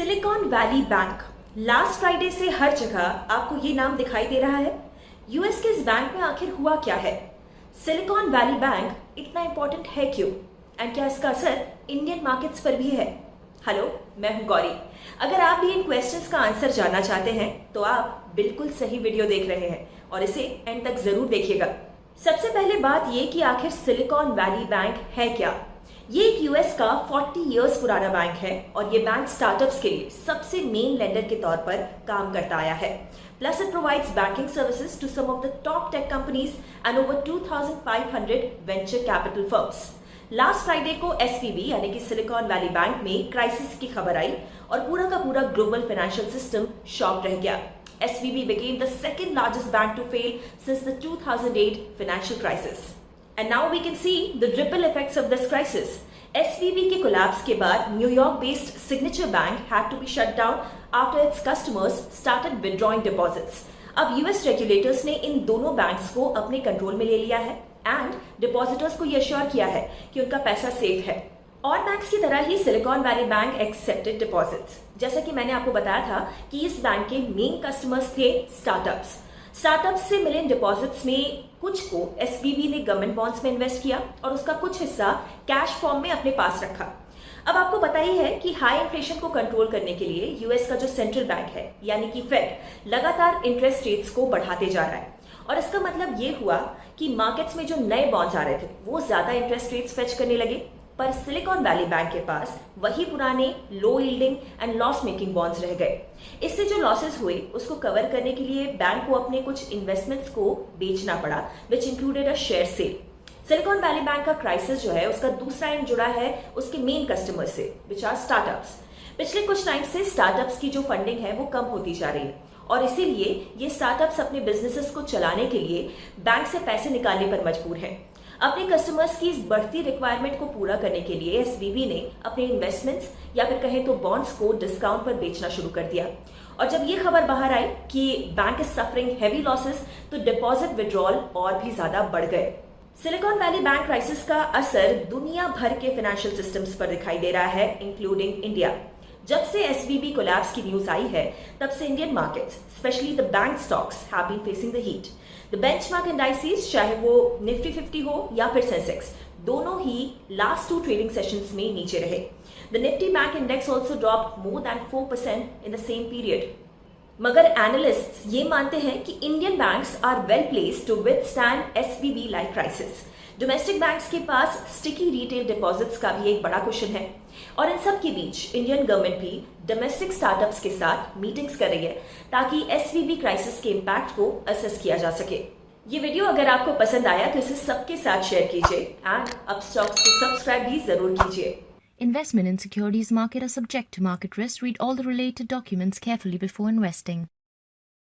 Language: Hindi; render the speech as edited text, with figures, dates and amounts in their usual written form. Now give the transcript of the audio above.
Silicon Valley bank last Friday से हर जगह आपको ये नाम दिखाई दे रहा है। यूएस के इस बैंक में आखिर हुआ क्या है? सिलिकॉन वैली बैंक इतना इंपॉर्टेंट है क्यों? एंड क्या इसका असर इंडियन मार्केट्स पर भी है? हेलो, मैं हूं गौरी। अगर आप भी इन क्वेश्चंस का आंसर जानना चाहते हैं तो आप बिल्कुल सही वीडियो देख रहे हैं और इसे एंड तक जरूर देखिएगा। सबसे पहले बात ये कि आखिर सिलिकॉन वैली बैंक है क्या? ये एक यूएस का 40 इयर्स पुराना बैंक है और ये बैंक स्टार्टअप्स के लिए सबसे मेन लेंडर के तौर पर काम करता आया है। Plus it provides banking services to some of the top tech companies and over 2500 venture capital firms. Last Friday को एसवीबी यानी कि सिलिकॉन वैली बैंक में क्राइसिस की खबर आई और पूरा का पूरा ग्लोबल फाइनेंशियल सिस्टम शॉक रह गया। SVB became the second largest bank to fail since the 2008 financial crisis. And now we can see the ripple effects of this crisis. SVB के collapse के बाद न्यूयॉर्क-based Signature Bank had to be shut down after its customers started withdrawing deposits. अब US regulators ने इन दोनों बैंक्स को अपने कंट्रोल में ले लिया है एंड डिपॉजिटर्स को ये श्योर किया है कि उनका पैसा सेफ है। और बैंक्स की तरह ही Silicon Valley bank accepted deposits. जैसा कि मैंने आपको बताया था कि इस बैंक के मेन कस्टमर्स थे स्टार्टअप्स से मिले डिपॉजिट्स में कुछ को एसवीबी ने गवर्नमेंट बॉन्ड्स में इन्वेस्ट किया और उसका कुछ हिस्सा कैश फॉर्म में अपने पास रखा। अब आपको पता ही है कि हाई इन्फ्लेशन को कंट्रोल करने के लिए यूएस का जो सेंट्रल बैंक है यानी कि फेड लगातार इंटरेस्ट रेट्स को बढ़ाते जा रहा है और इसका मतलब ये हुआ कि मार्केट्स में जो नए बॉन्ड्स आ रहे थे वो ज्यादा इंटरेस्ट रेट्स फेच करने लगे। पर सिलिकॉन वैली बैंक के पास वही पुराने low yielding and loss making bonds रह गए। इससे जो लॉसेस हुए उसको कवर करने के लिए बैंक को अपने कुछ इन्वेस्टमेंट्स को बेचना पड़ा, which included a share sale. Silicon Valley Bank का क्राइसिस जो है उसका दूसरा एंड जुड़ा है उसके मेन कस्टमर से, विच आर स्टार्टअप्स। पिछले कुछ टाइम से स्टार्टअप्स की जो फंडिंग है वो कम होती जा रही है और इसीलिए ये स्टार्टअप्स अपने बिजनेसेस को चलाने के लिए बैंक से पैसे निकालने पर मजबूर हैं। अपने कस्टमर्स की इस बढ़ती रिक्वायरमेंट को पूरा करने के लिए एसवीबी ने अपने इन्वेस्टमेंट्स या फिर कहें तो बॉन्ड्स को डिस्काउंट पर बेचना शुरू कर दिया। और जब ये खबर बाहर आई कि bank is suffering heavy losses तो डिपॉजिट विड्रॉल और भी ज्यादा बढ़ गए। सिलिकॉन वैली बैंक क्राइसिस का असर दुनिया भर के फाइनेंशियल सिस्टम्स पर दिखाई दे रहा है, इंक्लूडिंग इंडिया। जब से एसवीबी कोलैप्स की न्यूज आई है तब से Indian markets specially the bank stocks have been facing the heat. The benchmark indices चाहे वो निफ्टी 50 हो या फिर सेंसेक्स, दोनों ही लास्ट 2 ट्रेडिंग सेशंस में नीचे रहे। The Nifty bank index also dropped more than 4% in the same period. मगर एनालिस्ट्स ये मानते हैं कि Indian banks are well placed to withstand SVB like crisis. Domestic banks के पास स्टिकी रिटेल डिपॉजिट्स का भी एक बड़ा क्वेश्चन है और इन सब के बीच इंडियन गवर्नमेंट भी डोमेस्टिक स्टार्टअप्स के साथ मीटिंग्स कर रही है ताकि एसवीबी क्राइसिस के इम्पैक्ट को असेस किया जा सके। ये वीडियो अगर आपको पसंद आया तो इसे सबके साथ शेयर कीजिए एंड अपस्टॉक्स को सब्सक्राइब भी जरूर कीजिए। Investment in securities market are subject to market risk. Read all the related documents carefully before investing.